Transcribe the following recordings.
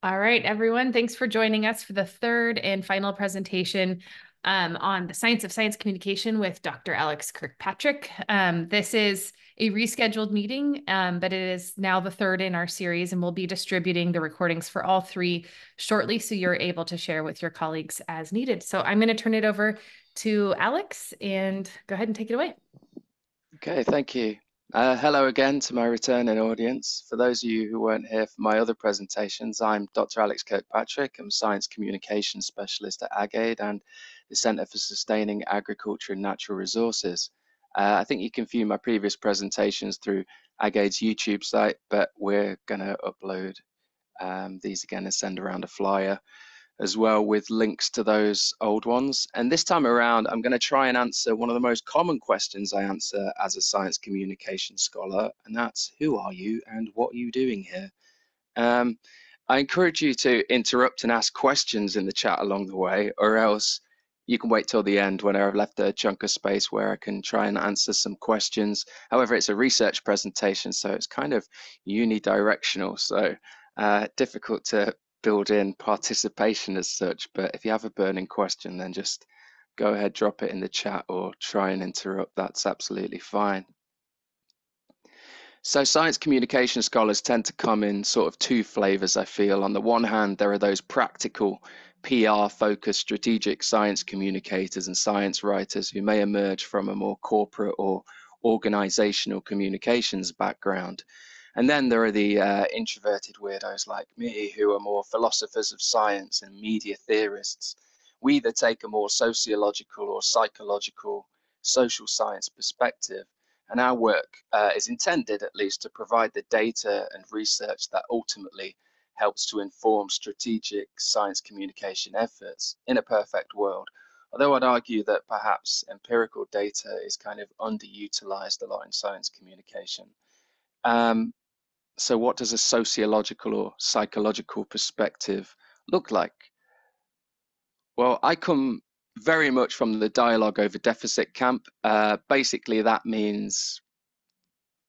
All right, everyone. Thanks for joining us for the third and final presentation on the science of science communication with Dr. Alex Kirkpatrick. This is a rescheduled meeting, but it is now the third in our series, and we'll be distributing the recordings for all three shortly, so you're able to share with your colleagues as needed. So I'm going to turn it over to Alex, and go ahead and take it away. Okay, thank you. Hello again to my returning audience. For those of you who weren't here for my other presentations, I'm Dr. Alex Kirkpatrick. I'm Science Communication Specialist at AgAID and the Centre for Sustaining Agriculture and Natural Resources. I think you can view my previous presentations through AgAID's YouTube site, but we're going to upload these again and send around a flyer as well with links to those old ones. And this time around, I'm going to try and answer one of the most common questions I answer as a science communication scholar, and that's, who are you and what are you doing here? I encourage you to interrupt and ask questions in the chat along the way, or else you can wait till the end when I've left a chunk of space where I can try and answer some questions. However, it's a research presentation, so it's kind of unidirectional, so difficult to build in participation as such. But if you have a burning question, then just go ahead, drop it in the chat or try and interrupt. That's absolutely fine. So science communication scholars tend to come in sort of two flavors, I feel. On the one hand, there are those practical PR-focused strategic science communicators and science writers who may emerge from a more corporate or organizational communications background. And then there are the introverted weirdos like me who are more philosophers of science and media theorists. We either take a more sociological or psychological social science perspective, and our work is intended at least to provide the data and research that ultimately helps to inform strategic science communication efforts in a perfect world. Although I'd argue that perhaps empirical data is kind of underutilized a lot in science communication. So what does a sociological or psychological perspective look like? Well, I come very much from the dialogue over deficit camp. Basically, that means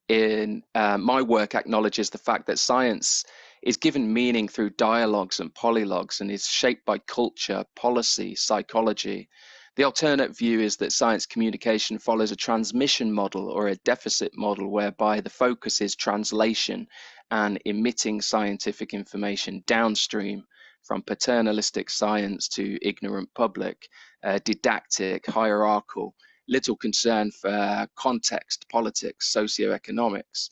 in my work acknowledges the fact that science is given meaning through dialogues and polylogues and is shaped by culture, policy, psychology. The alternate view is that science communication follows a transmission model or a deficit model whereby the focus is translation and emitting scientific information downstream from paternalistic science to ignorant public, didactic, hierarchical, little concern for context, politics, socioeconomics.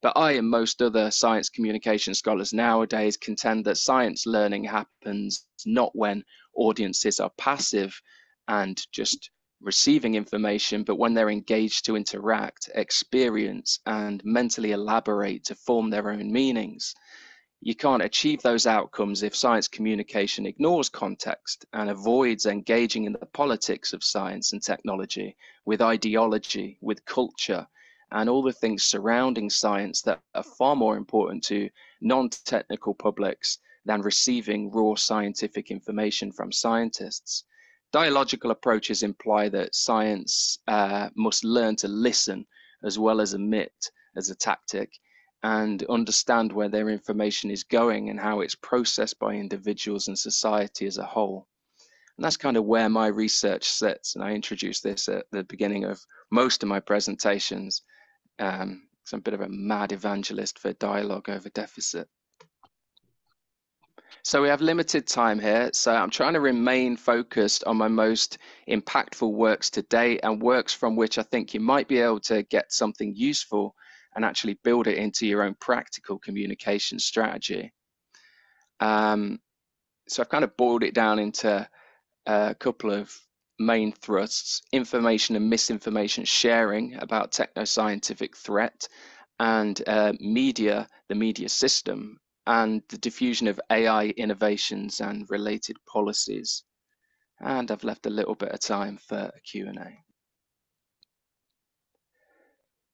But I and most other science communication scholars nowadays contend that science learning happens not when audiences are passive and just receiving information, but when they're engaged to interact, experience, and mentally elaborate to form their own meanings. You can't achieve those outcomes if science communication ignores context and avoids engaging in the politics of science and technology, with ideology, with culture, and all the things surrounding science that are far more important to non-technical publics than receiving raw scientific information from scientists. Dialogical approaches imply that science must learn to listen as well as emit as a tactic, and understand where their information is going and how it's processed by individuals and society as a whole. And that's kind of where my research sits. And I introduced this at the beginning of most of my presentations. So I'm a bit of a mad evangelist for dialogue over deficit. So we have limited time here, so I'm trying to remain focused on my most impactful works to date and works from which I think you might be able to get something useful and actually build it into your own practical communication strategy. So I've kind of boiled it down into a couple of main thrusts: information and misinformation sharing about techno-scientific threat, and media, the media system, and the diffusion of AI innovations and related policies. And I've left a little bit of time for a Q&A.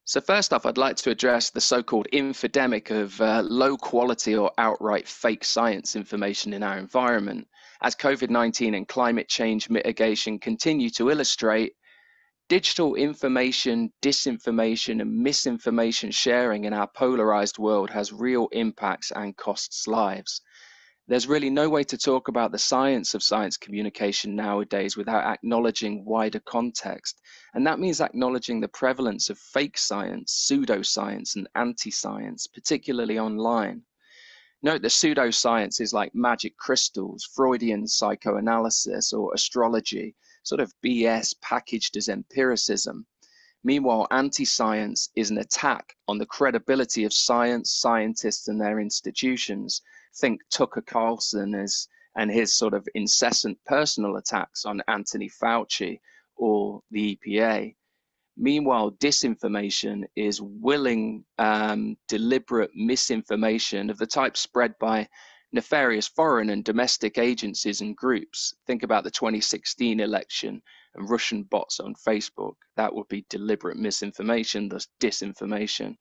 So first off, I'd like to address the so-called infodemic of low quality or outright fake science information in our environment. As COVID-19 and climate change mitigation continue to illustrate, digital information, disinformation, and misinformation sharing in our polarized world has real impacts and costs lives. There's really no way to talk about the science of science communication nowadays without acknowledging wider context. And that means acknowledging the prevalence of fake science, pseudoscience, and anti-science, particularly online. Note that pseudoscience is like magic crystals, Freudian psychoanalysis, or astrology, sort of BS packaged as empiricism. Meanwhile, anti-science is an attack on the credibility of science, scientists, and their institutions. Think Tucker Carlson and his sort of incessant personal attacks on Anthony Fauci or the EPA. Meanwhile, disinformation is willing, deliberate misinformation of the type spread by nefarious foreign and domestic agencies and groups. Think about the 2016 election and Russian bots on Facebook. That would be deliberate misinformation, thus disinformation.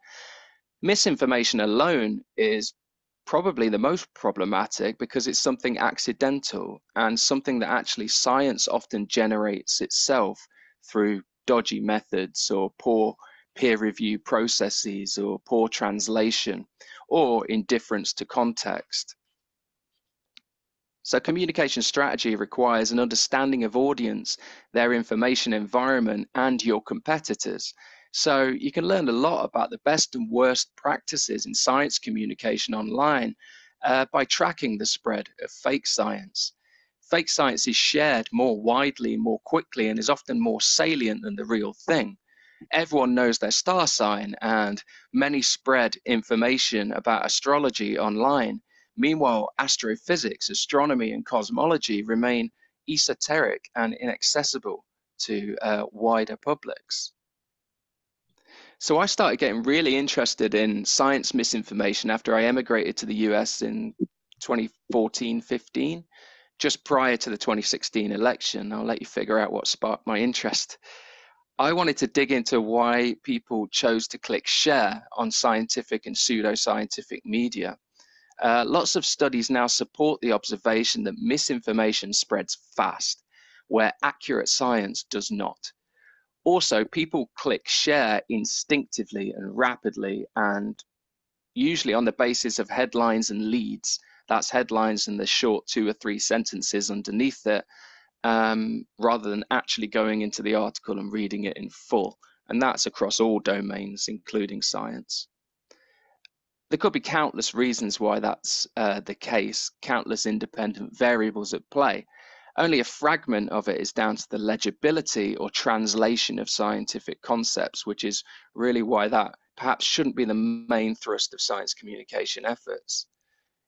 Misinformation alone is probably the most problematic because it's something accidental and something that actually science often generates itself through dodgy methods or poor peer review processes or poor translation or indifference to context. So communication strategy requires an understanding of audience, their information environment, and your competitors. So you can learn a lot about the best and worst practices in science communication online by tracking the spread of fake science. Fake science is shared more widely, more quickly, and is often more salient than the real thing. Everyone knows their star sign, and many spread information about astrology online. Meanwhile, astrophysics, astronomy, and cosmology remain esoteric and inaccessible to wider publics. So I started getting really interested in science misinformation after I emigrated to the US in 2014-15, just prior to the 2016 election. I'll let you figure out what sparked my interest. I wanted to dig into why people chose to click share on scientific and pseudoscientific media. Lots of studies now support the observation that misinformation spreads fast, where accurate science does not. Also, people click share instinctively and rapidly, and usually on the basis of headlines and leads. That's headlines and the short 2 or 3 sentences underneath it, rather than actually going into the article and reading it in full. And that's across all domains, including science. There could be countless reasons why that's the case, countless independent variables at play. Only a fragment of it is down to the legibility or translation of scientific concepts, which is really why that perhaps shouldn't be the main thrust of science communication efforts.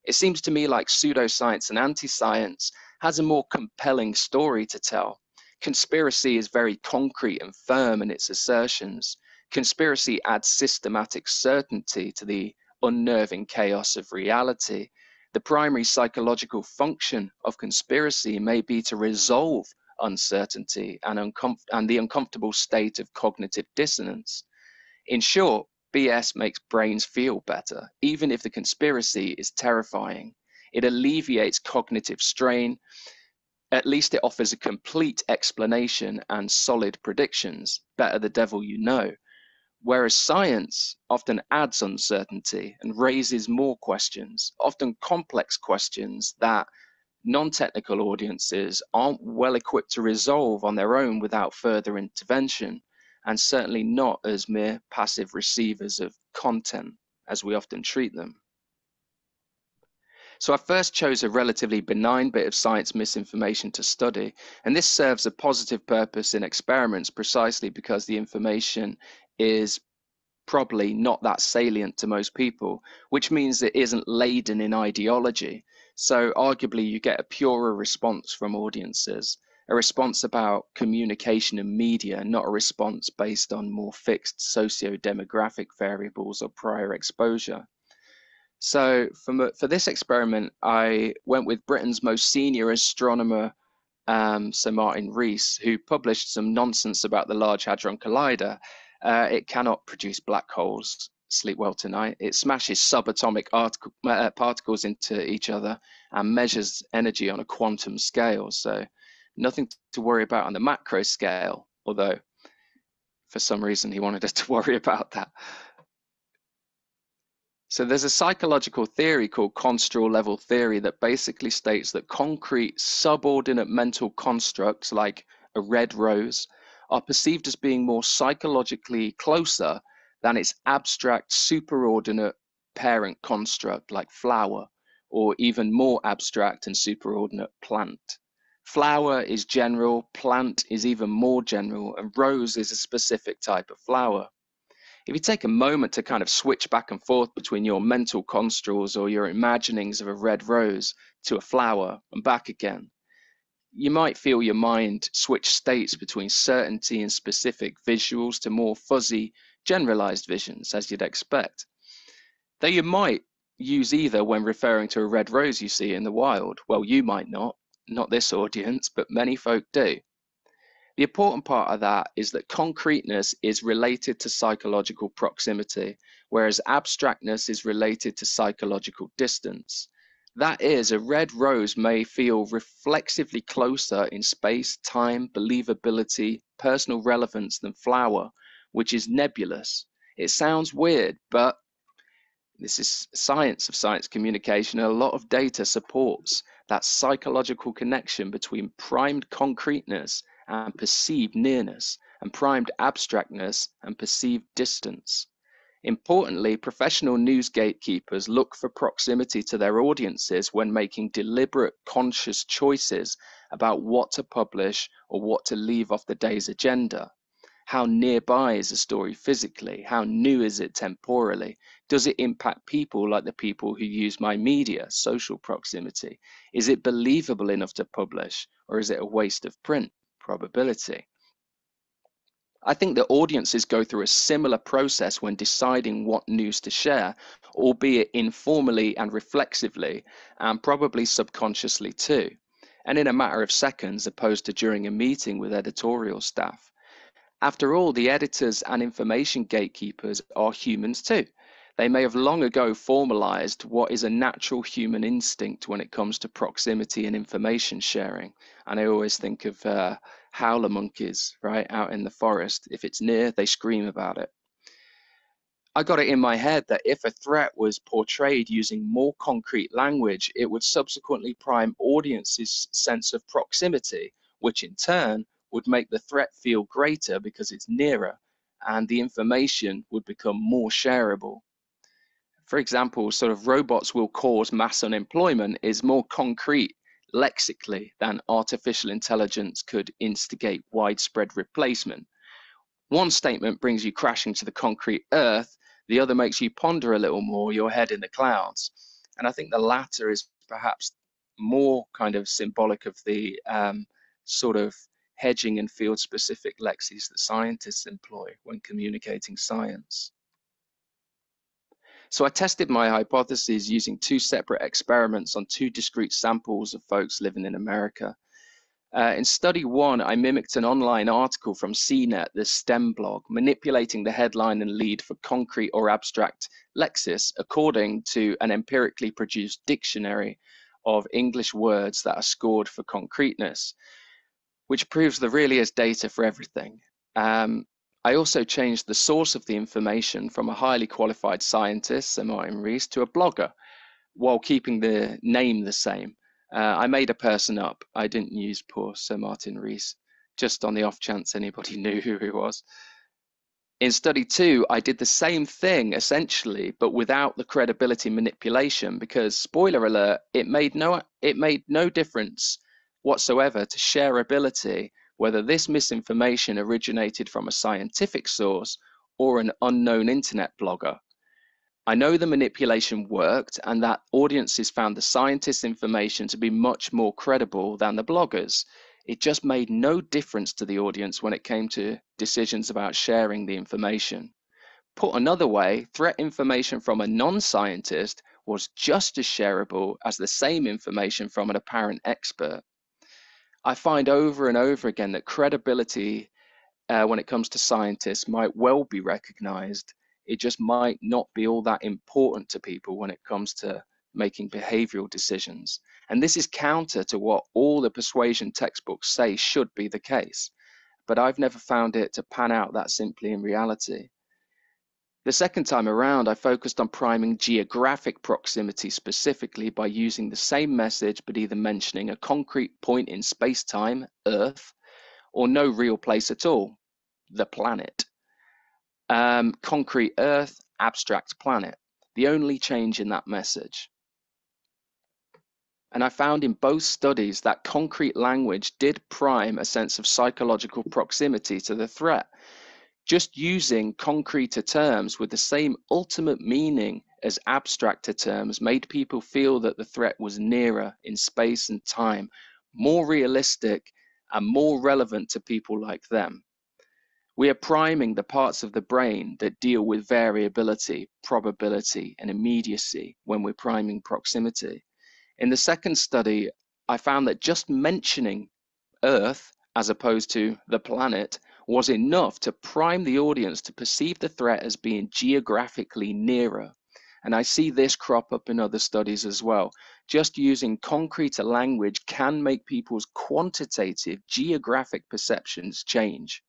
It seems to me like pseudoscience and anti-science has a more compelling story to tell. Conspiracy is very concrete and firm in its assertions. Conspiracy adds systematic certainty to the unnerving chaos of reality. The primary psychological function of conspiracy may be to resolve uncertainty and the uncomfortable state of cognitive dissonance. In short, BS makes brains feel better, even if the conspiracy is terrifying. It alleviates cognitive strain. At least it offers a complete explanation and solid predictions. Better the devil you know. Whereas science often adds uncertainty and raises more questions, often complex questions that non-technical audiences aren't well equipped to resolve on their own without further intervention, and certainly not as mere passive receivers of content, as we often treat them. So I first chose a relatively benign bit of science misinformation to study, and this serves a positive purpose in experiments precisely because the information is probably not that salient to most people, which means it isn't laden in ideology. So arguably you get a purer response from audiences, a response about communication and media, not a response based on more fixed socio-demographic variables or prior exposure. So for this experiment, I went with Britain's most senior astronomer, Sir Martin Rees, who published some nonsense about the Large Hadron Collider. It cannot produce black holes. Sleep well tonight. It smashes subatomic particles into each other and measures energy on a quantum scale. So nothing to worry about on the macro scale, although for some reason he wanted us to worry about that. So there's a psychological theory called construal level theory that basically states that concrete subordinate mental constructs like a red rose are perceived as being more psychologically closer than its abstract superordinate parent construct like flower, or even more abstract and superordinate plant. Flower is general, plant is even more general, and rose is a specific type of flower. If you take a moment to kind of switch back and forth between your mental construals or your imaginings of a red rose to a flower and back again, you might feel your mind switch states between certainty and specific visuals to more fuzzy, generalized visions, as you'd expect. Though you might use either when referring to a red rose you see in the wild. Well, you might not this audience, but many folk do. The important part of that is that concreteness is related to psychological proximity, whereas abstractness is related to psychological distance. That is, a red rose may feel reflexively closer in space, time, believability, personal relevance than flower, which is nebulous. It sounds weird, but this is science of science communication, and a lot of data supports that psychological connection between primed concreteness and perceived nearness, and primed abstractness and perceived distance. Importantly, professional news gatekeepers look for proximity to their audiences when making deliberate, conscious choices about what to publish or what to leave off the day's agenda. How nearby is a story physically? How new is it temporally? Does it impact people like the people who use my media, social proximity? Is it believable enough to publish, or is it a waste of print? Probability. I think that audiences go through a similar process when deciding what news to share, albeit informally and reflexively, and probably subconsciously too, and in a matter of seconds opposed to during a meeting with editorial staff. After all, the editors and information gatekeepers are humans too. They may have long ago formalized what is a natural human instinct when it comes to proximity and information sharing. And I always think of howler monkeys, right, out in the forest. If it's near, they scream about it. I got it in my head that if a threat was portrayed using more concrete language, it would subsequently prime audiences' sense of proximity, which in turn would make the threat feel greater because it's nearer, and the information would become more shareable. For example, sort of robots will cause mass unemployment is more concrete lexically than artificial intelligence could instigate widespread replacement. One statement brings you crashing to the concrete earth, the other makes you ponder a little more, your head in the clouds. And I think the latter is perhaps more kind of symbolic of the sort of hedging and field specific lexes that scientists employ when communicating science. So I tested my hypotheses using two separate experiments on two discrete samples of folks living in America. In study one, I mimicked an online article from CNET, the STEM blog, manipulating the headline and lead for concrete or abstract lexis according to an empirically produced dictionary of English words that are scored for concreteness, which proves there really is data for everything. I also changed the source of the information from a highly qualified scientist, Sir Martin Rees, to a blogger, while keeping the name the same. I made a person up. I didn't use poor Sir Martin Rees, just on the off chance anybody knew who he was. In study two, I did the same thing essentially, but without the credibility manipulation, because spoiler alert, it made no difference whatsoever to shareability, whether this misinformation originated from a scientific source or an unknown internet blogger. I know the manipulation worked and that audiences found the scientists' information to be much more credible than the bloggers. It just made no difference to the audience when it came to decisions about sharing the information. Put another way, threat information from a non-scientist was just as shareable as the same information from an apparent expert. I find over and over again that credibility when it comes to scientists might well be recognized. It just might not be all that important to people when it comes to making behavioral decisions. And this is counter to what all the persuasion textbooks say should be the case. But I've never found it to pan out that simply in reality. The second time around, I focused on priming geographic proximity specifically by using the same message, but either mentioning a concrete point in space-time, Earth, or no real place at all, the planet. Concrete Earth, abstract planet, the only change in that message. And I found in both studies that concrete language did prime a sense of psychological proximity to the threat. Just using concreter terms with the same ultimate meaning as abstracter terms made people feel that the threat was nearer in space and time, more realistic, and more relevant to people like them. We are priming the parts of the brain that deal with variability, probability, and immediacy when we're priming proximity. In the second study, I found that just mentioning Earth, as opposed to the planet, was enough to prime the audience to perceive the threat as being geographically nearer. And I see this crop up in other studies as well. Just using concreter language can make people's quantitative geographic perceptions change.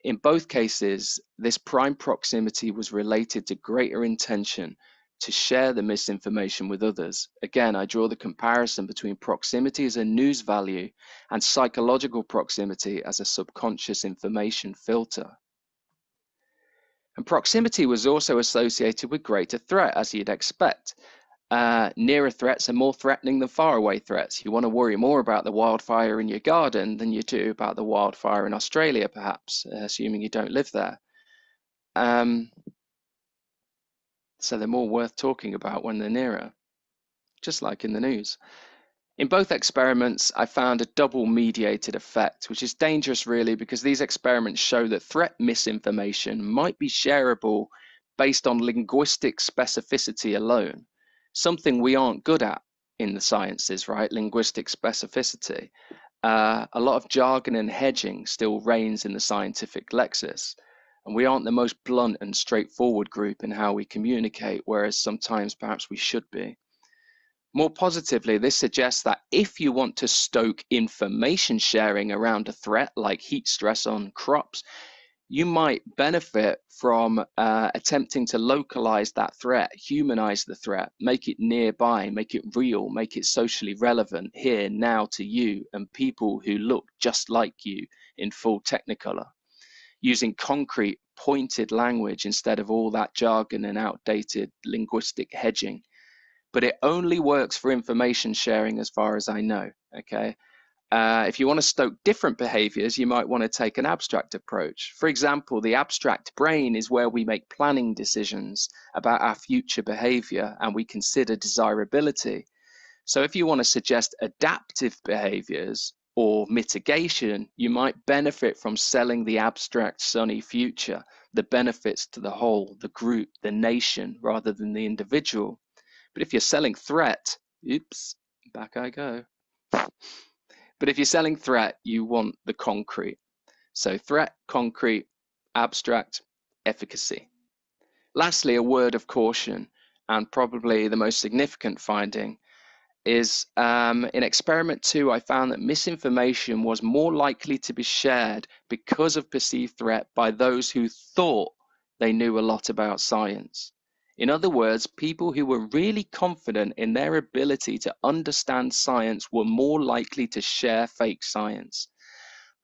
In both cases, this prime proximity was related to greater intention to share the misinformation with others. Again, I draw the comparison between proximity as a news value and psychological proximity as a subconscious information filter. And proximity was also associated with greater threat, as you'd expect. Nearer threats are more threatening than faraway threats. You want to worry more about the wildfire in your garden than you do about the wildfire in Australia, perhaps, assuming you don't live there. So they're more worth talking about when they're nearer, just like in the news. In both experiments, I found a double mediated effect, which is dangerous really because these experiments show that threat misinformation might be shareable based on linguistic specificity alone, something we aren't good at in the sciences, right? Linguistic specificity. A lot of jargon and hedging still reigns in the scientific lexis, and we aren't the most blunt and straightforward group in how we communicate, whereas sometimes perhaps we should be. More positively, this suggests that if you want to stoke information sharing around a threat like heat stress on crops, you might benefit from attempting to localize that threat, humanize the threat, make it nearby, make it real, make it socially relevant here, now to you and people who look just like you in full technicolor, using concrete, pointed language instead of all that jargon and outdated linguistic hedging. But it only works for information sharing as far as I know, okay? If you want to stoke different behaviors, you might want to take an abstract approach. For example, the abstract brain is where we make planning decisions about our future behavior and we consider desirability. So if you want to suggest adaptive behaviors or mitigation, you might benefit from selling the abstract sunny future, the benefits to the whole, the group, the nation, rather than the individual. But if you're selling threat, oops, back I go. But if you're selling threat, you want the concrete. So threat, concrete, abstract, efficacy. Lastly, a word of caution, and probably the most significant finding is in experiment 2, I found that misinformation was more likely to be shared because of perceived threat by those who thought they knew a lot about science. In other words, people who were really confident in their ability to understand science were more likely to share fake science.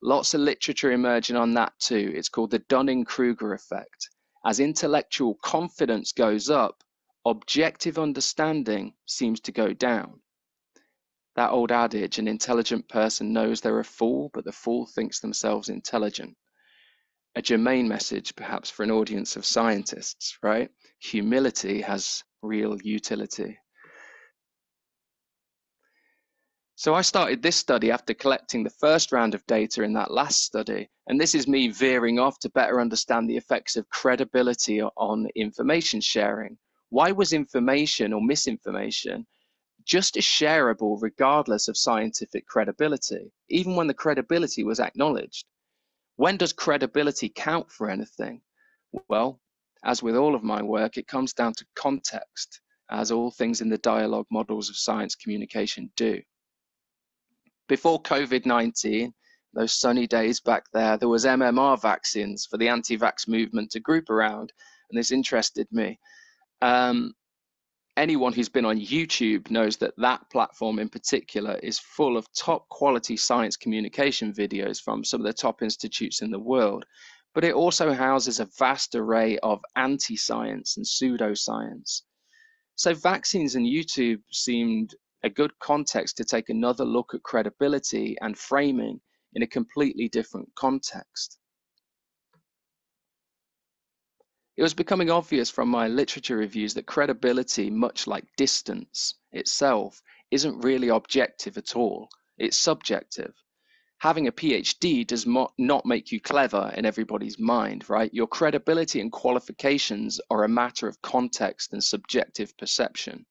Lots of literature emerging on that too. It's called the Dunning-Kruger effect. As intellectual confidence goes up, objective understanding seems to go down. That old adage, an intelligent person knows they're a fool, but the fool thinks themselves intelligent. A germane message perhaps for an audience of scientists, right? Humility has real utility. So I started this study after collecting the first round of data in that last study, and this is me veering off to better understand the effects of credibility on information sharing. Why was information or misinformation just as shareable regardless of scientific credibility, even when the credibility was acknowledged? When does credibility count for anything? Well, as with all of my work, it comes down to context, as all things in the dialogue models of science communication do. Before COVID-19, those sunny days back there was MMR vaccines for the anti-vax movement to group around, and this interested me. Anyone who's been on YouTube knows that that platform in particular is full of top quality science communication videos from some of the top institutes in the world, but it also houses a vast array of anti-science and pseudoscience. So vaccines and YouTube seemed a good context to take another look at credibility and framing in a completely different context. It was becoming obvious from my literature reviews that credibility, much like distance itself, isn't really objective at all. It's subjective. Having a PhD does not make you clever in everybody's mind, right? Your credibility and qualifications are a matter of context and subjective perception.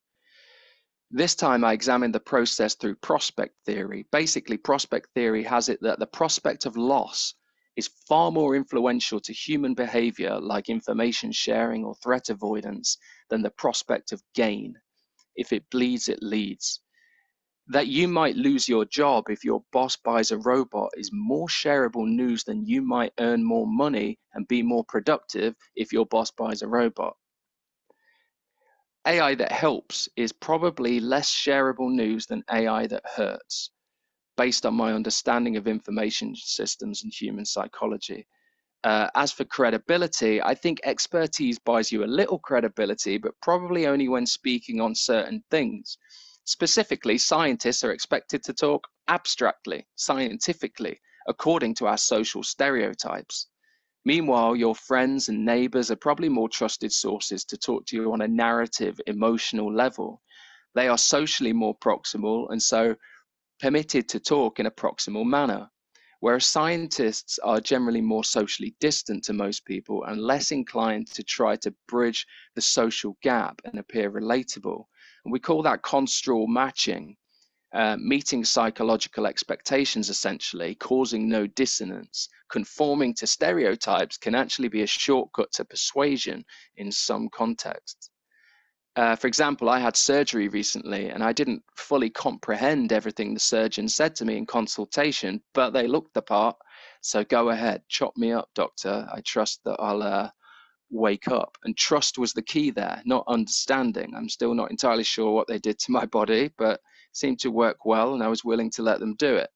This time I examined the process through prospect theory. Basically, prospect theory has it that the prospect of loss is far more influential to human behavior, like information sharing or threat avoidance, than the prospect of gain. If it bleeds, it leads. That you might lose your job if your boss buys a robot is more shareable news than you might earn more money and be more productive if your boss buys a robot. AI that helps is probably less shareable news than AI that hurts, based on my understanding of information systems and human psychology. As for credibility, I think expertise buys you a little credibility, but probably only when speaking on certain things. Specifically, scientists are expected to talk abstractly, scientifically, according to our social stereotypes. Meanwhile, your friends and neighbors are probably more trusted sources to talk to you on a narrative, emotional level. They are socially more proximal and so permitted to talk in a proximal manner, whereas scientists are generally more socially distant to most people and less inclined to try to bridge the social gap and appear relatable. And we call that construal matching, meeting psychological expectations, essentially, causing no dissonance. Conforming to stereotypes can actually be a shortcut to persuasion in some contexts. For example, I had surgery recently and I didn't fully comprehend everything the surgeon said to me in consultation, but they looked the part. So go ahead, chop me up, doctor. I trust that I'll wake up. And trust was the key there, not understanding. I'm still not entirely sure what they did to my body, but it seemed to work well and I was willing to let them do it.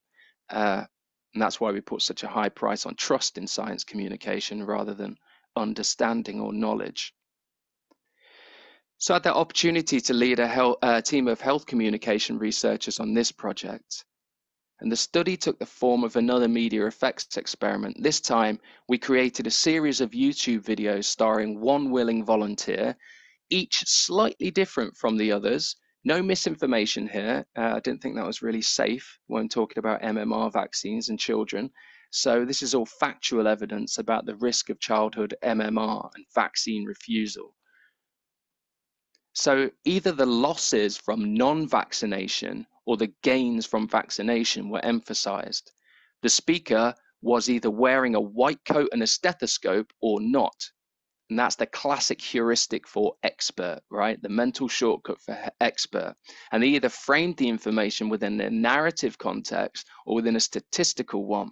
And that's why we put such a high price on trust in science communication rather than understanding or knowledge. So I had the opportunity to lead a team of health communication researchers on this project. And the study took the form of another media effects experiment. This time, we created a series of YouTube videos starring one willing volunteer, each slightly different from the others. No misinformation here. I didn't think that was really safe when talking about MMR vaccines in children. So this is all factual evidence about the risk of childhood MMR and vaccine refusal. So either the losses from non-vaccination or the gains from vaccination were emphasized. The speaker was either wearing a white coat and a stethoscope or not. And that's the classic heuristic for expert, right? The mental shortcut for expert. And they either framed the information within a narrative context or within a statistical one.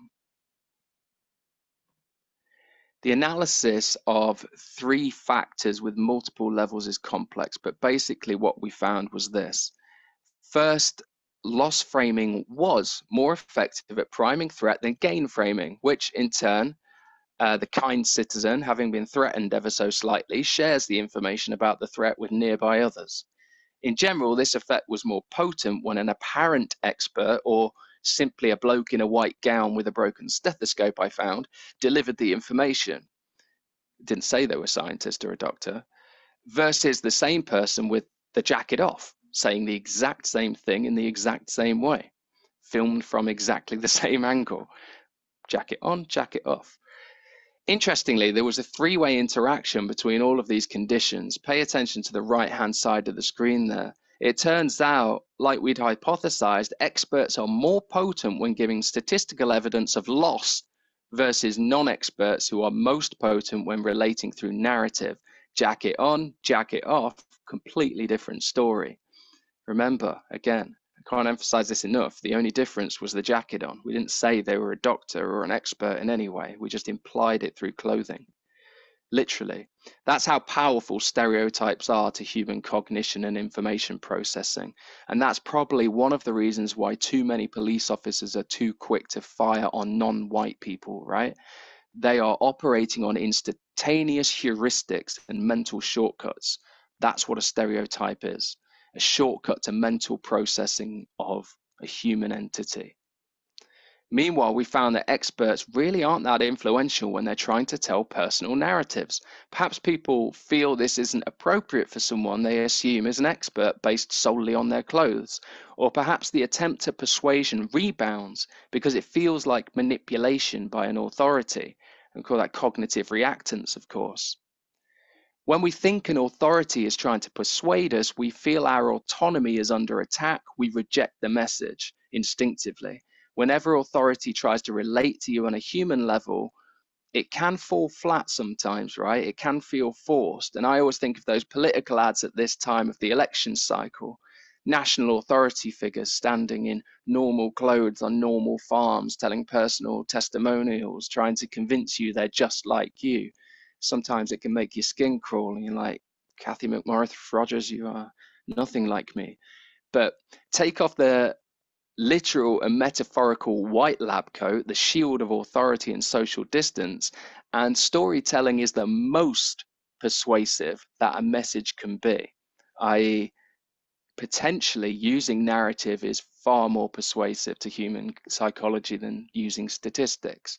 The analysis of 3 factors with multiple levels is complex, but basically what we found was this. First, loss framing was more effective at priming threat than gain framing, which in turn, the kind citizen, having been threatened ever so slightly, shares the information about the threat with nearby others. In general, this effect was more potent when an apparent expert, or simply a bloke in a white gown with a broken stethoscope, I found, delivered the information. It didn't say they were a scientist or a doctor, versus the same person with the jacket off, saying the exact same thing in the exact same way, filmed from exactly the same angle. Jacket on, jacket off. Interestingly, there was a 3-way interaction between all of these conditions. Pay attention to the right-hand side of the screen there. It turns out, like we'd hypothesized, experts are more potent when giving statistical evidence of loss versus non-experts who are most potent when relating through narrative. Jacket on, jacket off, completely different story. Remember, again, I can't emphasize this enough, the only difference was the jacket on. We didn't say they were a doctor or an expert in any way. We just implied it through clothing, literally. That's how powerful stereotypes are to human cognition and information processing. And that's probably one of the reasons why too many police officers are too quick to fire on non-white people, right? They are operating on instantaneous heuristics and mental shortcuts. That's what a stereotype is, a shortcut to mental processing of a human entity. Meanwhile, we found that experts really aren't that influential when they're trying to tell personal narratives. Perhaps people feel this isn't appropriate for someone they assume is an expert based solely on their clothes, or perhaps the attempt at persuasion rebounds because it feels like manipulation by an authority. We call that cognitive reactance, of course. When we think an authority is trying to persuade us, we feel our autonomy is under attack. We reject the message instinctively. Whenever authority tries to relate to you on a human level, it can fall flat sometimes, right? It can feel forced. And I always think of those political ads at this time of the election cycle. National authority figures standing in normal clothes on normal farms, telling personal testimonials, trying to convince you they're just like you. Sometimes it can make your skin crawl and you're like, Kathy McMorris Rogers, you are nothing like me. But take off the literal and metaphorical white lab coat, the shield of authority and social distance, and storytelling is the most persuasive that a message can be. I.e., potentially using narrative is far more persuasive to human psychology than using statistics.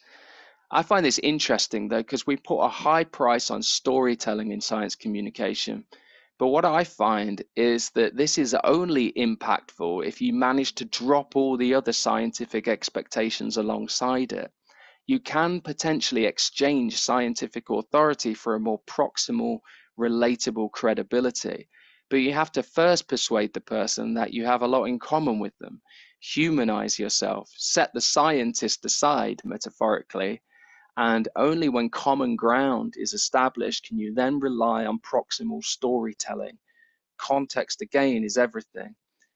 I find this interesting though, because we put a high price on storytelling in science communication. But what I find is that this is only impactful if you manage to drop all the other scientific expectations alongside it. You can potentially exchange scientific authority for a more proximal, relatable credibility. But you have to first persuade the person that you have a lot in common with them. Humanize yourself, set the scientist aside, metaphorically, and only when common ground is established can you then rely on proximal storytelling. Context, again, is everything.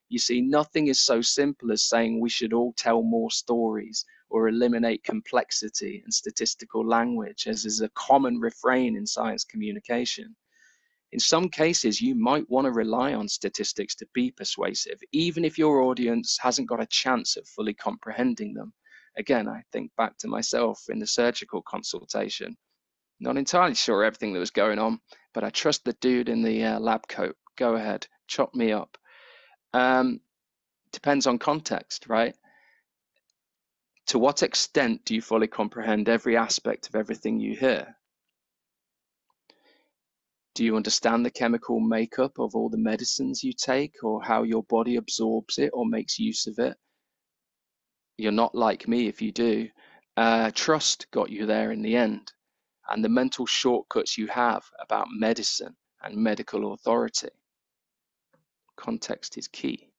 You see, nothing is so simple as saying we should all tell more stories or eliminate complexity and statistical language, as is a common refrain in science communication. In some cases, you might want to rely on statistics to be persuasive, even if your audience hasn't got a chance at fully comprehending them. Again, I think back to myself in the surgical consultation. Not entirely sure everything that was going on, but I trust the dude in the lab coat. Go ahead, chop me up. Depends on context, right? To what extent do you fully comprehend every aspect of everything you hear? Do you understand the chemical makeup of all the medicines you take, or how your body absorbs it or makes use of it? You're not like me if you do. Trust got you there in the end, and the mental shortcuts you have about medicine and medical authority. Context is key.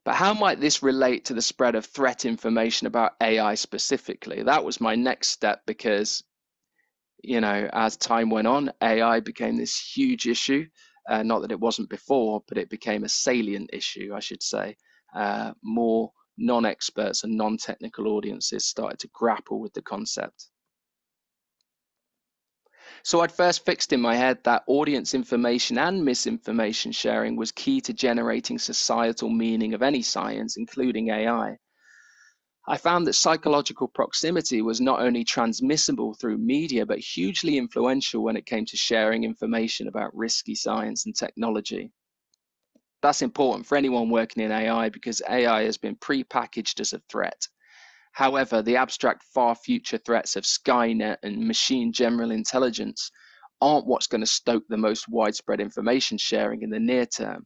But how might this relate to the spread of threat information about AI specifically? That was my next step because, you know, as time went on, AI became this huge issue. Not that it wasn't before, but it became a salient issue, I should say. More non-experts and non-technical audiences started to grapple with the concept. So I'd first fixed in my head that audience information and misinformation sharing was key to generating societal meaning of any science, including AI. I found that psychological proximity was not only transmissible through media, but hugely influential when it came to sharing information about risky science and technology. That's important for anyone working in AI because AI has been pre-packaged as a threat. However, the abstract far future threats of Skynet and machine general intelligence aren't what's going to stoke the most widespread information sharing in the near term.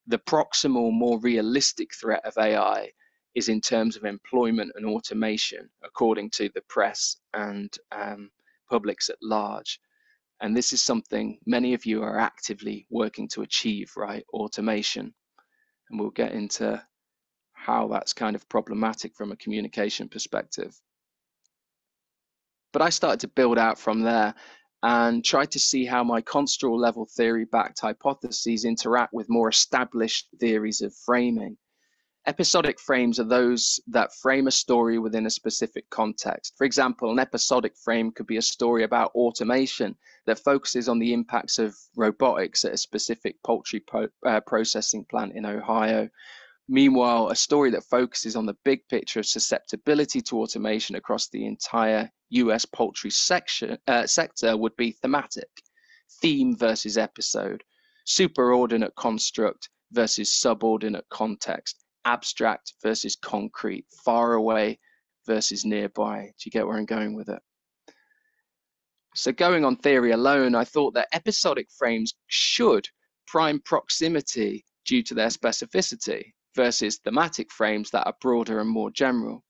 The proximal, more realistic threat of AI is in terms of employment and automation, according to the press and publics at large. And this is something many of you are actively working to achieve, right? Automation. And we'll get into how that's kind of problematic from a communication perspective. But I started to build out from there and tried to see how my construal level theory backed hypotheses interact with more established theories of framing. Episodic frames are those that frame a story within a specific context. For example, an episodic frame could be a story about automation that focuses on the impacts of robotics at a specific poultry processing plant in Ohio. Meanwhile, a story that focuses on the big picture of susceptibility to automation across the entire US poultry sector would be thematic. Theme versus episode, superordinate construct versus subordinate context, abstract versus concrete, far away versus nearby. Do you get where I'm going with it? So going on theory alone, I thought that episodic frames should prime proximity due to their specificity versus thematic frames that are broader and more general.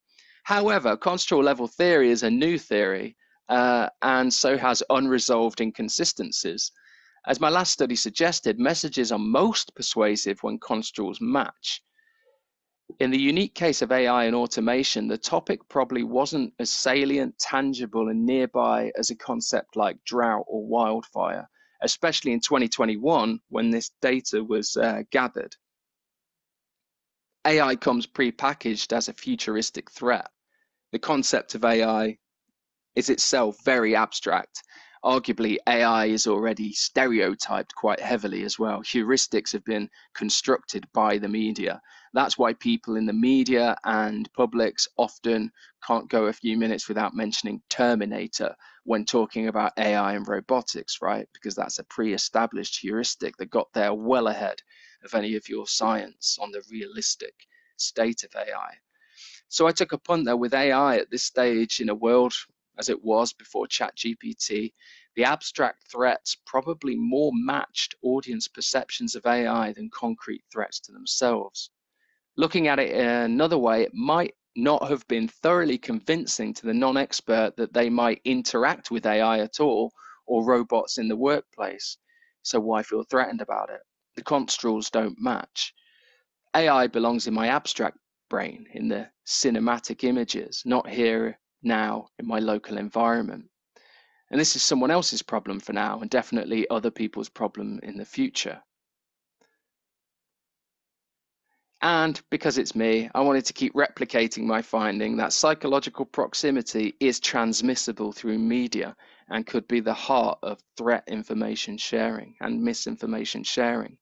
However, construal level theory is a new theory and so has unresolved inconsistencies. As my last study suggested, messages are most persuasive when construals match. In the unique case of AI and automation, the topic probably wasn't as salient, tangible, and nearby as a concept like drought or wildfire, especially in 2021 when this data was gathered. AI comes pre-packaged as a futuristic threat. The concept of AI is itself very abstract. Arguably, AI is already stereotyped quite heavily as well. Heuristics have been constructed by the media. That's why people in the media and publics often can't go a few minutes without mentioning Terminator when talking about AI and robotics, right? Because that's a pre-established heuristic that got there well ahead of any of your science on the realistic state of AI. So I took a punt there with AI at this stage in a world as it was before ChatGPT. The abstract threats probably more matched audience perceptions of AI than concrete threats to themselves. Looking at it in another way, it might not have been thoroughly convincing to the non-expert that they might interact with AI at all or robots in the workplace. So why feel threatened about it? The construals don't match. AI belongs in my abstract brain, in the cinematic images, not here now in my local environment. And this is someone else's problem for now, and definitely other people's problem in the future. And because it's me, I wanted to keep replicating my finding that psychological proximity is transmissible through media and could be the heart of threat information sharing and misinformation sharing.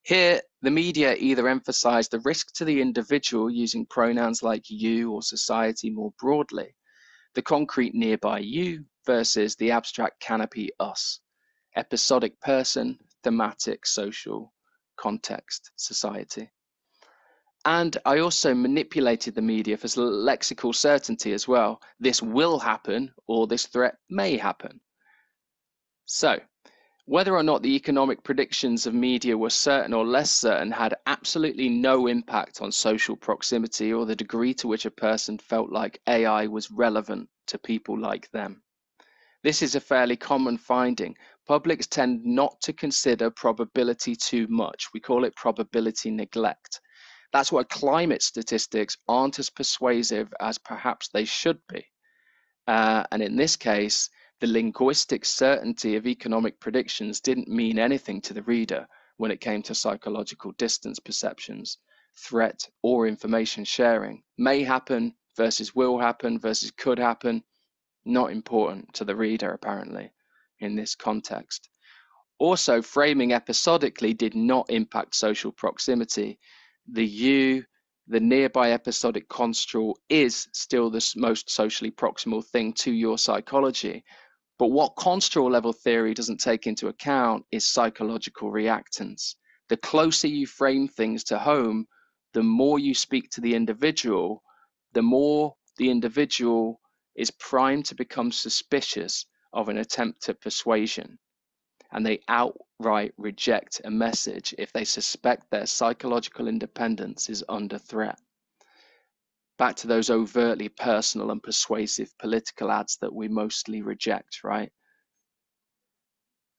Here, the media either emphasize the risk to the individual using pronouns like you or society more broadly, the concrete nearby you versus the abstract canopy us, episodic person, thematic, social, context, society. And I also manipulated the media for lexical certainty as well. This will happen or this threat may happen. So, whether or not the economic predictions of media were certain or less certain had absolutely no impact on social proximity or the degree to which a person felt like AI was relevant to people like them. This is a fairly common finding. Publics tend not to consider probability too much. We call it probability neglect. That's why climate statistics aren't as persuasive as perhaps they should be. And in this case, the linguistic certainty of economic predictions didn't mean anything to the reader when it came to psychological distance perceptions, threat, or information sharing. May happen versus will happen versus could happen, not important to the reader, apparently, in this context. Also, framing episodically did not impact social proximity. The you, the nearby episodic construal, is still the most socially proximal thing to your psychology. But what construal level theory doesn't take into account is psychological reactance. The closer you frame things to home, the more you speak to the individual, the more the individual is primed to become suspicious of an attempt at persuasion. And they outright reject a message if they suspect their psychological independence is under threat. Back to those overtly personal and persuasive political ads that we mostly reject, right?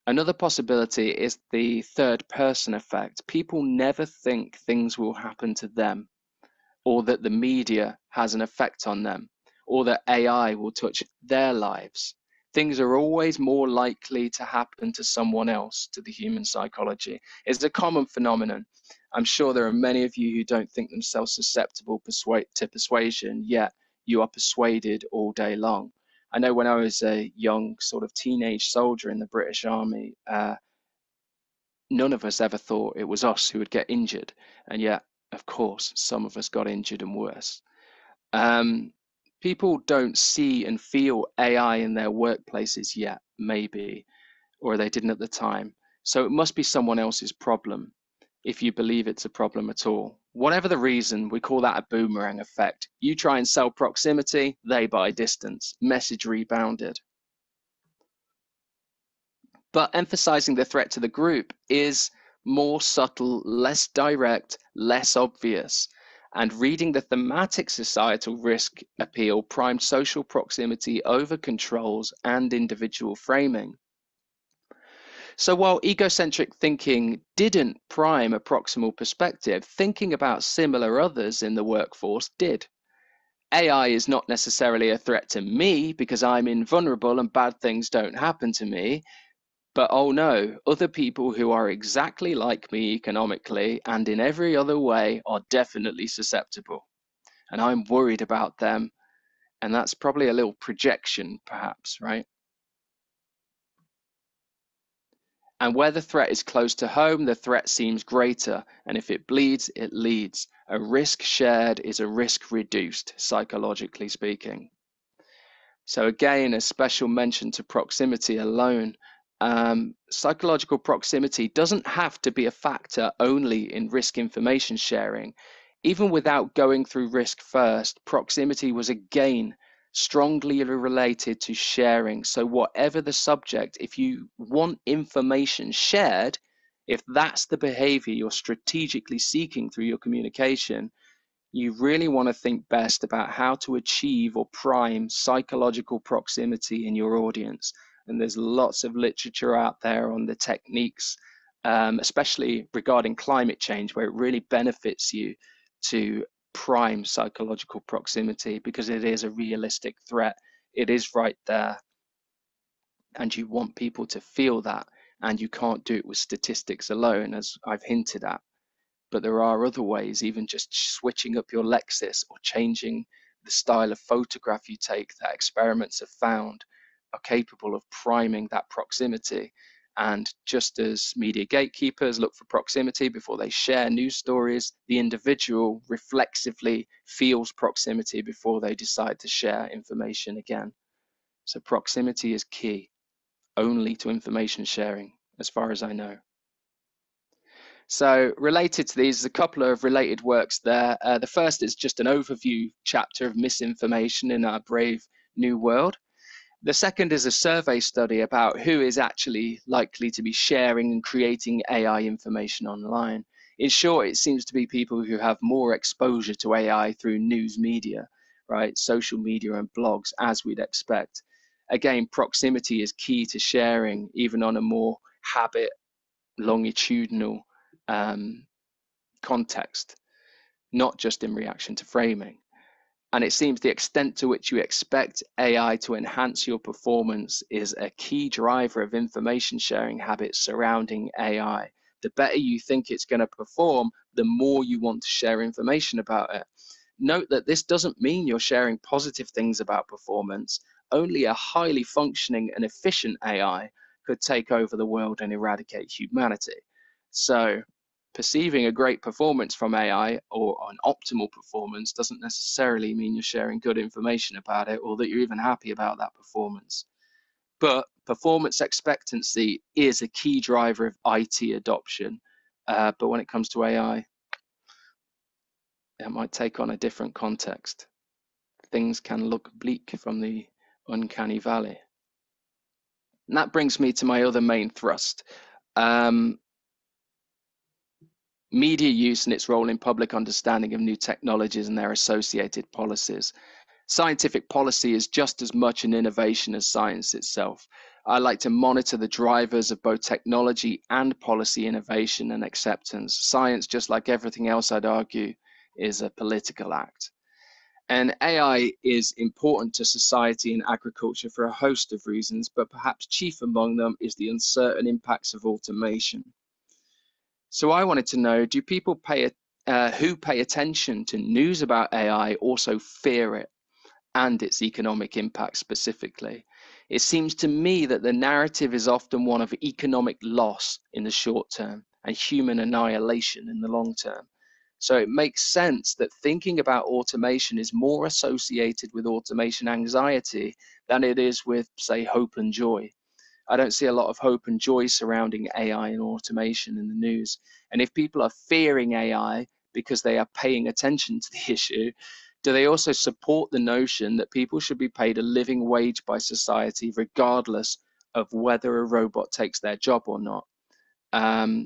Another possibility is the third person effect. People never think things will happen to them, or that the media has an effect on them, or that AI will touch their lives. Things are always more likely to happen to someone else, to the human psychology. It's a common phenomenon. I'm sure there are many of you who don't think themselves susceptible to persuasion, yet you are persuaded all day long. I know when I was a young sort of teenage soldier in the British Army, none of us ever thought it was us who would get injured. And yet, of course, some of us got injured and worse. People don't see and feel AI in their workplaces yet, maybe, or they didn't at the time. So it must be someone else's problem, if you believe it's a problem at all. Whatever the reason, we call that a boomerang effect. You try and sell proximity, they buy distance. Message rebounded. But emphasizing the threat to the group is more subtle, less direct, less obvious. And reading the thematic societal risk appeal primed social proximity over controls and individual framing. So while egocentric thinking didn't prime a proximal perspective, thinking about similar others in the workforce did. AI is not necessarily a threat to me because I'm invulnerable and bad things don't happen to me. But oh no, other people who are exactly like me economically and in every other way are definitely susceptible. And I'm worried about them. And that's probably a little projection, perhaps, right? And where the threat is close to home, the threat seems greater. And if it bleeds, it leads. A risk shared is a risk reduced, psychologically speaking. So again, a special mention to proximity alone. Psychological proximity doesn't have to be a factor only in risk information sharing. Even without going through risk first, proximity was again strongly related to sharing. So whatever the subject, if you want information shared, if that's the behavior you're strategically seeking through your communication, you really want to think best about how to achieve or prime psychological proximity in your audience. And there's lots of literature out there on the techniques, especially regarding climate change, where it really benefits you to prime psychological proximity because it is a realistic threat. It is right there. And you want people to feel that. And you can't do it with statistics alone, as I've hinted at. But there are other ways, even just switching up your Lexis or changing the style of photograph you take, that experiments have found are capable of priming that proximity. And just as media gatekeepers look for proximity before they share news stories, the individual reflexively feels proximity before they decide to share information again. So proximity is key only to information sharing, as far as I know. So related to these, a couple of related works there. The first is just an overview chapter of misinformation in our brave new world. The second is a survey study about who is actually likely to be sharing and creating AI information online. In short, it seems to be people who have more exposure to AI through news media, right? Social media and blogs, as we'd expect. Again, proximity is key to sharing, even on a more habit, longitudinal context, not just in reaction to framing. And it seems the extent to which you expect AI to enhance your performance is a key driver of information sharing habits surrounding AI. The better you think it's going to perform, the more you want to share information about it. Note that this doesn't mean you're sharing positive things about performance. Only a highly functioning and efficient AI could take over the world and eradicate humanity. So perceiving a great performance from AI or an optimal performance doesn't necessarily mean you're sharing good information about it or that you're even happy about that performance. But performance expectancy is a key driver of IT adoption. But when it comes to AI, it might take on a different context. Things can look bleak from the uncanny valley. And that brings me to my other main thrust. Media use and its role in public understanding of new technologies and their associated policies. Scientific policy is just as much an innovation as science itself. I like to monitor the drivers of both technology and policy innovation and acceptance. Science, just like everything else, I'd argue, is a political act. And AI is important to society and agriculture for a host of reasons, but perhaps chief among them is the uncertain impacts of automation. So I wanted to know, do people who pay attention to news about AI also fear it and its economic impact specifically? It seems to me that the narrative is often one of economic loss in the short term and human annihilation in the long term. So it makes sense that thinking about automation is more associated with automation anxiety than it is with, say, hope and joy. I don't see a lot of hope and joy surrounding AI and automation in the news. And if people are fearing AI because they are paying attention to the issue, do they also support the notion that people should be paid a living wage by society regardless of whether a robot takes their job or not?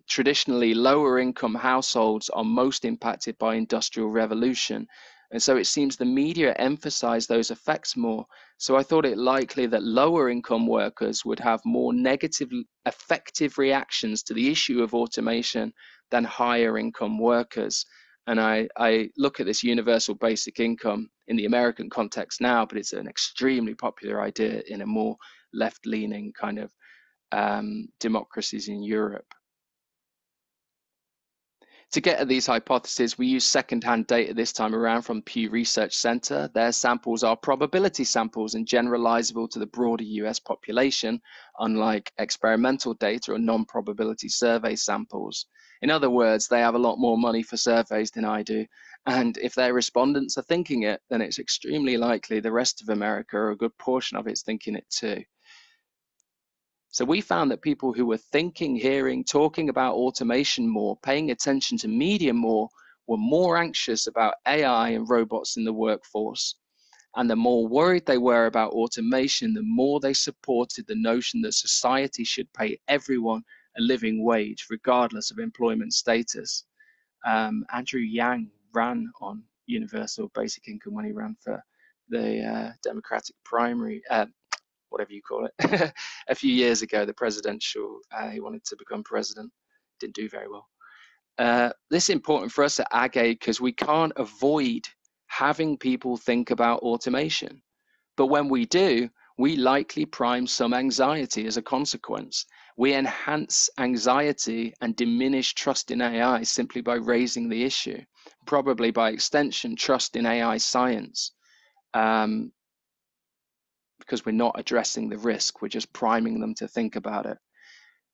Traditionally, lower income households are most impacted by industrial revolution. And so it seems the media emphasize those effects more. So I thought it likely that lower income workers would have more negative effective reactions to the issue of automation than higher income workers. And I look at this universal basic income in the American context now, but it's an extremely popular idea in a more left-leaning kind of democracies in Europe. To get at these hypotheses, we use second-hand data this time around from Pew Research Center. Their samples are probability samples and generalizable to the broader US population, unlike experimental data or non-probability survey samples. In other words, they have a lot more money for surveys than I do. And if their respondents are thinking it, then it's extremely likely the rest of America, or a good portion of it's thinking it too. So we found that people who were thinking, hearing, talking about automation more, paying attention to media more, were more anxious about AI and robots in the workforce. And the more worried they were about automation, the more they supported the notion that society should pay everyone a living wage, regardless of employment status. Andrew Yang ran on universal basic income when he ran for the Democratic primary, whatever you call it, a few years ago, the presidential, he wanted to become president, didn't do very well. This is important for us at AgAID because we can't avoid having people think about automation. But when we do, we likely prime some anxiety as a consequence. We enhance anxiety and diminish trust in AI simply by raising the issue, probably by extension, trust in AI science. Because we're not addressing the risk, we're just priming them to think about it.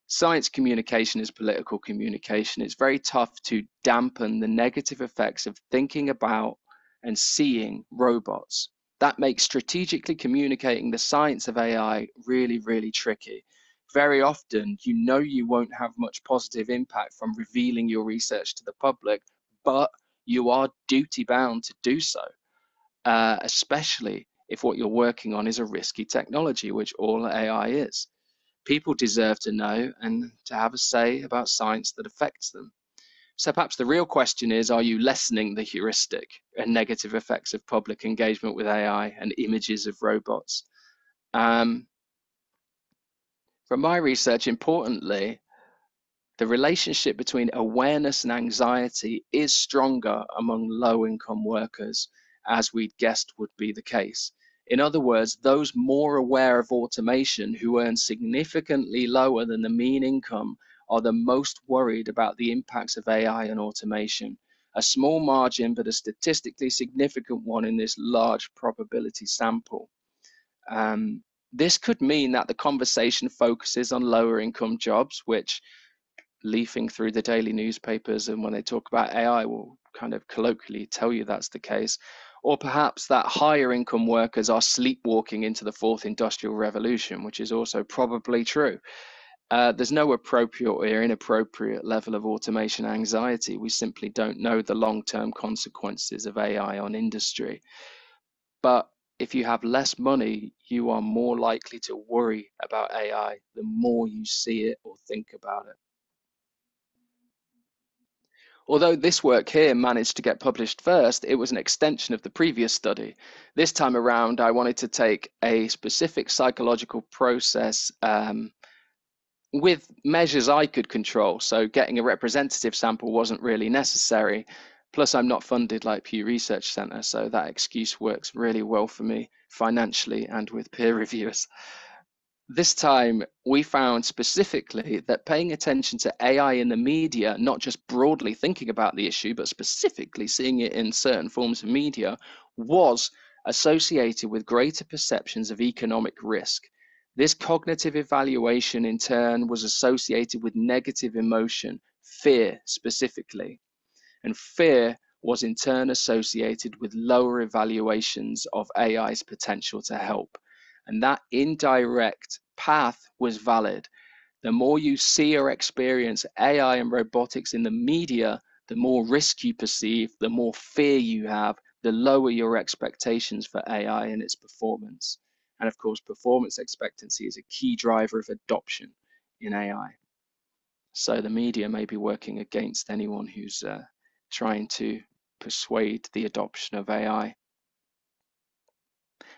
Science communication is political communication. It's very tough to dampen the negative effects of thinking about and seeing robots. That makes strategically communicating the science of AI really, really tricky. Very often, you won't have much positive impact from revealing your research to the public, but you are duty bound to do so, especially if what you're working on is a risky technology, which all AI is. People deserve to know and to have a say about science that affects them. So perhaps the real question is, are you lessening the heuristic and negative effects of public engagement with AI and images of robots? From my research, importantly, the relationship between awareness and anxiety is stronger among low-income workers, as we'd guessed would be the case. In other words, those more aware of automation who earn significantly lower than the mean income are the most worried about the impacts of AI and automation. A small margin, but a statistically significant one in this large probability sample. This could mean that the conversation focuses on lower income jobs, which, leafing through the daily newspapers and when they talk about AI will kind of colloquially tell you that's the case. Or perhaps that higher income workers are sleepwalking into the fourth industrial revolution, which is also probably true. There's no appropriate or inappropriate level of automation anxiety. We simply don't know the long-term consequences of AI on industry. But if you have less money, you are more likely to worry about AI the more you see it or think about it. Although this work here managed to get published first, it was an extension of the previous study. This time around, I wanted to take a specific psychological process with measures I could control. So getting a representative sample wasn't really necessary. Plus, I'm not funded like Pew Research Center, so that excuse works really well for me financially and with peer reviewers. this time we found specifically that paying attention to AI in the media, not just broadly thinking about the issue, but specifically seeing it in certain forms of media, was associated with greater perceptions of economic risk. This cognitive evaluation, in turn, was associated with negative emotion, fear specifically. And fear was in turn associated with lower evaluations of AI's potential to help. And that indirect path was valid. The more you see or experience AI and robotics in the media, the more risk you perceive, the more fear you have, the lower your expectations for AI and its performance. And of course, performance expectancy is a key driver of adoption in AI. So the media may be working against anyone who's trying to persuade the adoption of AI.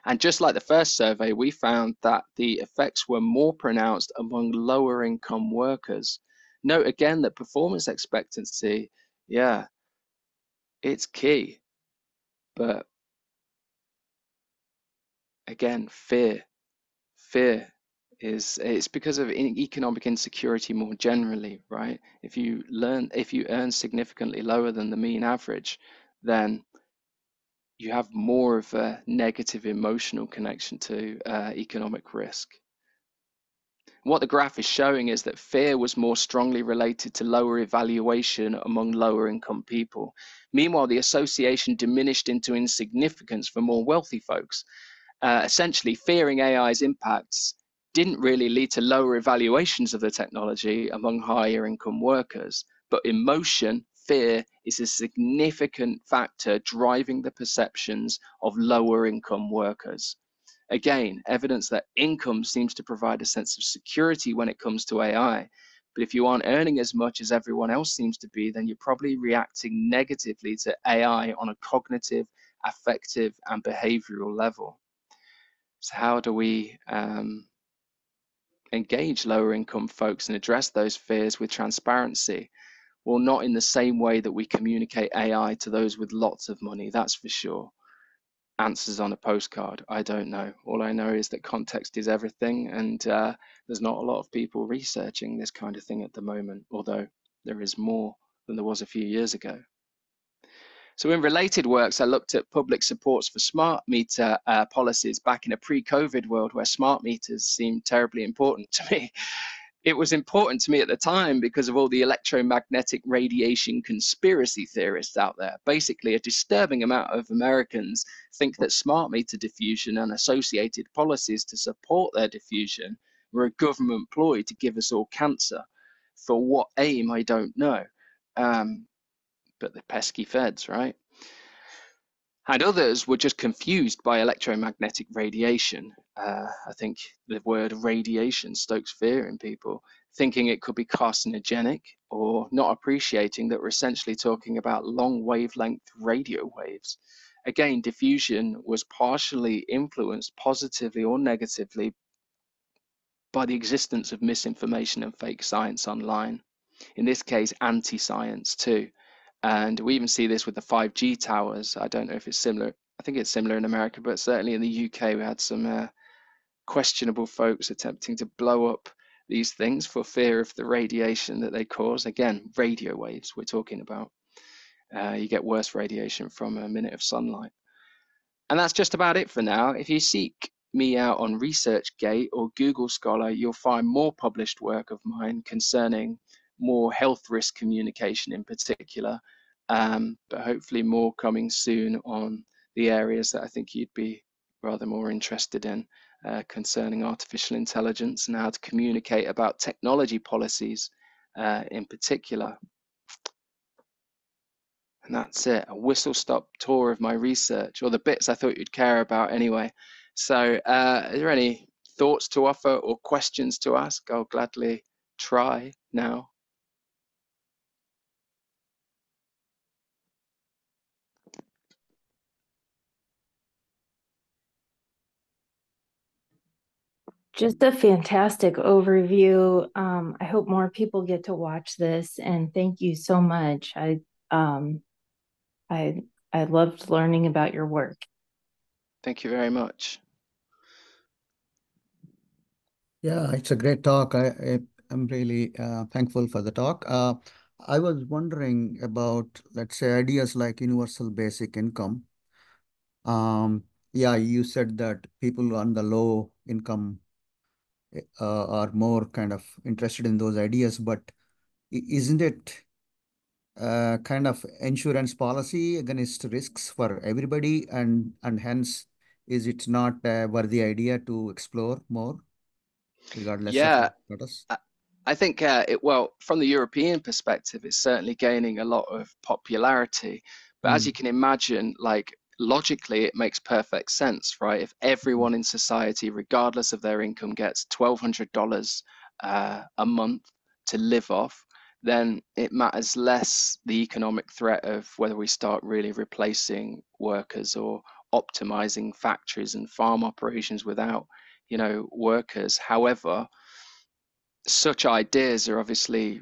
And just like the first survey, we found that the effects were more pronounced among lower income workers. Note again that performance expectancy, yeah, it's key. But again, fear is, it's because of economic insecurity more generally, right? If you earn significantly lower than the mean average, then you have more of a negative emotional connection to economic risk. What the graph is showing is that fear was more strongly related to lower evaluation among lower income people. Meanwhile, the association diminished into insignificance for more wealthy folks. Essentially, fearing AI's impacts didn't really lead to lower evaluations of the technology among higher income workers, but emotion, fear, is a significant factor driving the perceptions of lower income workers. Again, evidence that income seems to provide a sense of security when it comes to AI. But if you aren't earning as much as everyone else seems to be, then you're probably reacting negatively to AI on a cognitive, affective, and behavioral level. So how do we engage lower income folks and address those fears with transparency? Well, not in the same way that we communicate AI to those with lots of money, that's for sure. Answers on a postcard, I don't know. All I know is that context is everything, and there's not a lot of people researching this kind of thing at the moment, although there is more than there was a few years ago. So in related works, I looked at public supports for smart meter policies back in a pre-COVID world where smart meters seemed terribly important to me. It was important to me at the time because of all the electromagnetic radiation conspiracy theorists out there. Basically, a disturbing amount of Americans think that smart meter diffusion and associated policies to support their diffusion were a government ploy to give us all cancer. For what aim, I don't know. But the pesky feds, right? And others were just confused by electromagnetic radiation. I think the word radiation stokes fear in people, thinking it could be carcinogenic, or not appreciating that we're essentially talking about long wavelength radio waves. Again, diffusion was partially influenced positively or negatively by the existence of misinformation and fake science online. In this case, anti-science too. And we even see this with the 5G towers. I don't know if it's similar. I think it's similar in America, but certainly in the UK, we had some questionable folks attempting to blow up these things for fear of the radiation that they cause. Again, radio waves we're talking about. You get worse radiation from a minute of sunlight. And that's just about it for now. If you seek me out on ResearchGate or Google Scholar, you'll find more published work of mine concerning more health risk communication in particular, but hopefully more coming soon on the areas that I think you'd be rather more interested in, concerning artificial intelligence and how to communicate about technology policies in particular. And that's it, a whistle-stop tour of my research, or the bits I thought you'd care about anyway. So is there any thoughts to offer or questions to ask? I'll gladly try now. Just a fantastic overview. I hope more people get to watch this, and thank you so much. I loved learning about your work. Thank you very much. Yeah, it's a great talk. I'm really thankful for the talk. I was wondering about, let's say, ideas like universal basic income. Um, yeah, you said that people on the low income are more kind of interested in those ideas, but isn't it kind of insurance policy against risks for everybody, and hence is it not a worthy idea to explore more, regardless of Yeah, status? I I think well, from the European perspective, it's certainly gaining a lot of popularity. But as you Mm, can imagine, like logically, it makes perfect sense, right? If mm, everyone in society, regardless of their income, gets $1,200 a month to live off, then it matters less the economic threat of whether we start really replacing workers or optimizing factories and farm operations without, workers. However, such ideas are obviously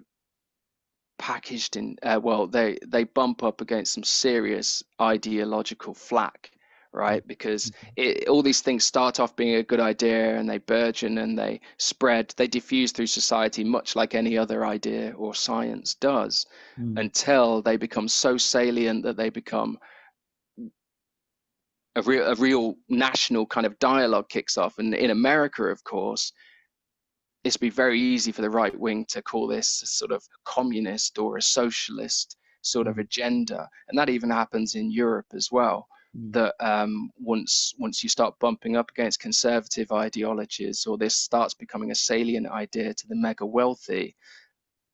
packaged in well, they bump up against some serious ideological flack, mm, right? Because mm, all these things start off being a good idea and they burgeon and they spread, they diffuse through society much like any other idea or science does, mm, until they become so salient that they become a real national kind of dialogue kicks off. And in America, of course, it's be very easy for the right wing to call this a sort of communist or a socialist sort of mm, agenda, and that even happens in Europe as well. mm, That once you start bumping up against conservative ideologies, or this starts becoming a salient idea to the mega wealthy,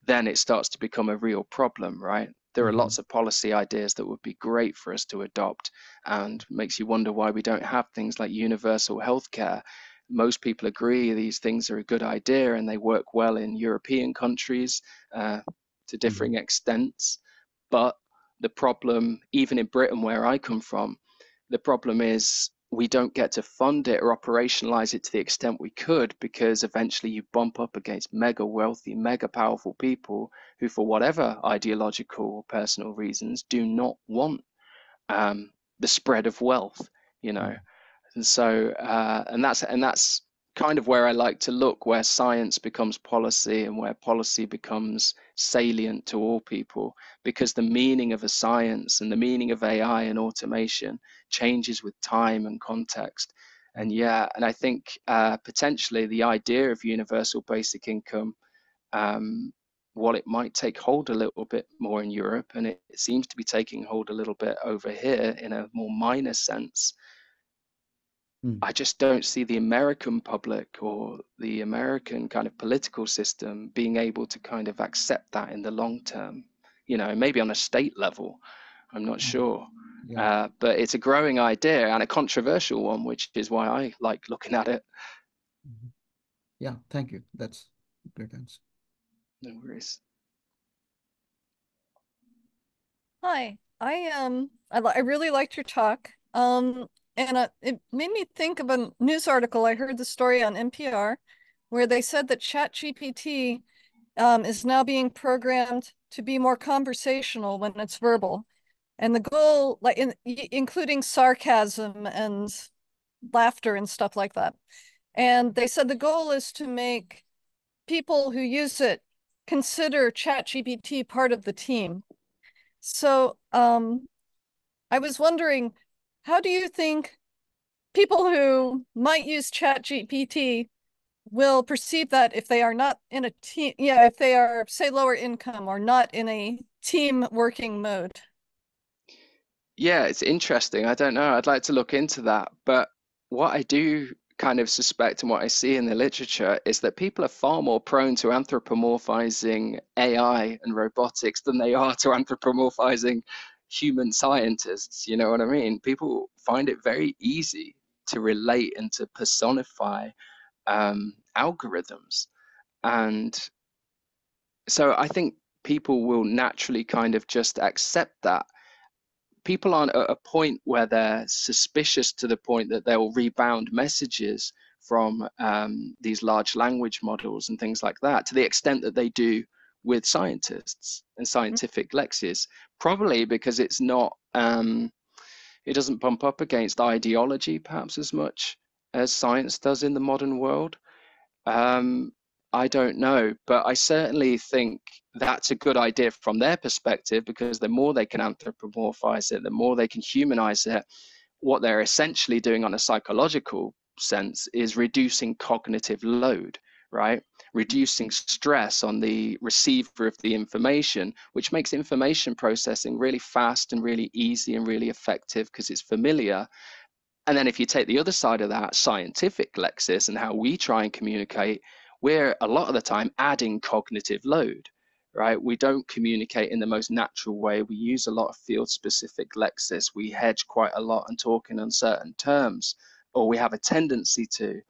then it starts to become a real problem, right? There are mhm, lots of policy ideas that would be great for us to adopt, and makes you wonder why we don't have things like universal healthcare. Most people agree these things are a good idea and they work well in European countries to mhm, differing extents. But the problem, even in Britain, where I come from, the problem is we don't get to fund it or operationalize it to the extent we could, because eventually you bump up against mega wealthy, mega powerful people who, for whatever ideological or personal reasons, do not want the spread of wealth, you know. mm, And so, and that's kind of where I like to look, where science becomes policy and where policy becomes salient to all people, because the meaning of a science and the meaning of AI and automation changes with time and context. And yeah, and I think potentially the idea of universal basic income, um, while it might take hold a little bit more in Europe, and it seems to be taking hold a little bit over here in a more minor sense, mm, I just don't see the American public or the American kind of political system being able to kind of accept that in the long term. Maybe on a state level, I'm not mm. sure. Yeah. But it's a growing idea and a controversial one, which is why I like looking at it. Mhm. Yeah, thank you. That's a great answer. No worries. Hi, I really liked your talk. And it made me think of a news article. I heard the story on NPR where they said that ChatGPT is now being programmed to be more conversational when it's verbal. And the goal, like including sarcasm and laughter and stuff like that. And they said the goal is to make people who use it consider ChatGPT part of the team. So, I was wondering, how do you think people who might use ChatGPT will perceive that if they are not in a team, yeah, if they are, say, lower income or not in a team working mode? Yeah, it's interesting. I don't know. I'd like to look into that. But what I do kind of suspect and what I see in the literature is that people are far more prone to anthropomorphizing AI and robotics than they are to anthropomorphizing human scientists. You know what I mean? People find it very easy to relate and to personify algorithms. And so I think people will naturally kind of just accept that. People aren't at a point where they're suspicious to the point that they'll rebound messages from these large language models and things like that, to the extent that they do with scientists and scientific lexis, probably because it's not, it doesn't bump up against ideology perhaps as much as science does in the modern world. I don't know, but I certainly think that's a good idea from their perspective, because the more they can anthropomorphize it, the more they can humanize it. What they're essentially doing on a psychological sense is reducing cognitive load, right? Reducing stress on the receiver of the information, which makes information processing really fast and really easy and really effective because it's familiar. And then if you take the other side of that, scientific lexis and how we try and communicate, we're a lot of the time adding cognitive load, right? We don't communicate in the most natural way. We use a lot of field-specific lexis. We hedge quite a lot and talk in uncertain terms, or we have a tendency to.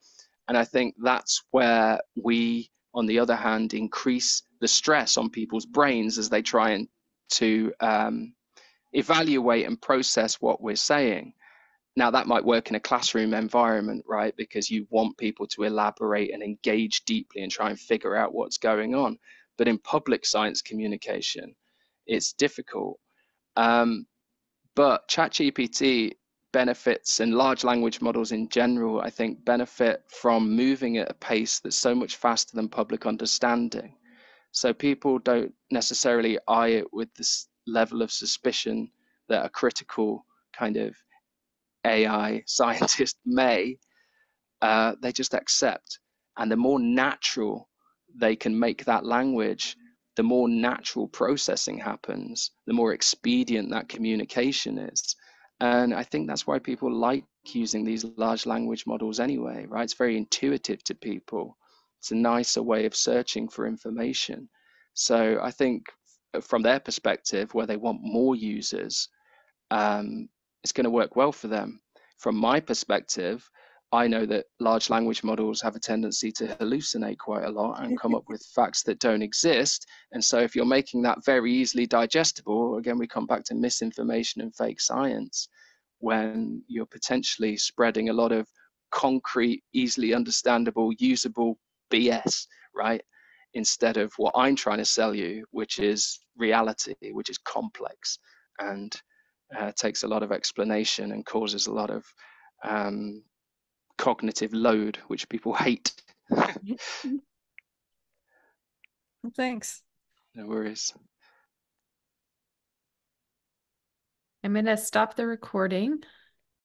And I think that's where we, on the other hand, increase the stress on people's brains as they try and to evaluate and process what we're saying. Now, that might work in a classroom environment, right? Because you want people to elaborate and engage deeply and try and figure out what's going on. But in public science communication, it's difficult. But ChatGPT benefits, and large language models in general, I think, benefit from moving at a pace that's so much faster than public understanding. So people don't necessarily eye it with this level of suspicion that a critical kind of AI scientist may. They just accept. And the more natural they can make that language, the more natural processing happens, the more expedient that communication is. And I think that's why people like using these large language models anyway, right? It's very intuitive to people. It's a nicer way of searching for information. So I think from their perspective, where they want more users, it's going to work well for them. From my perspective, I know that large language models have a tendency to hallucinate quite a lot and come up with facts that don't exist. And so if you're making that very easily digestible, again, we come back to misinformation and fake science, when you're potentially spreading a lot of concrete, easily understandable, usable BS, right? Instead of what I'm trying to sell you, which is reality, which is complex and takes a lot of explanation and causes a lot of cognitive load, which people hate. Thanks. No worries. I'm going to stop the recording.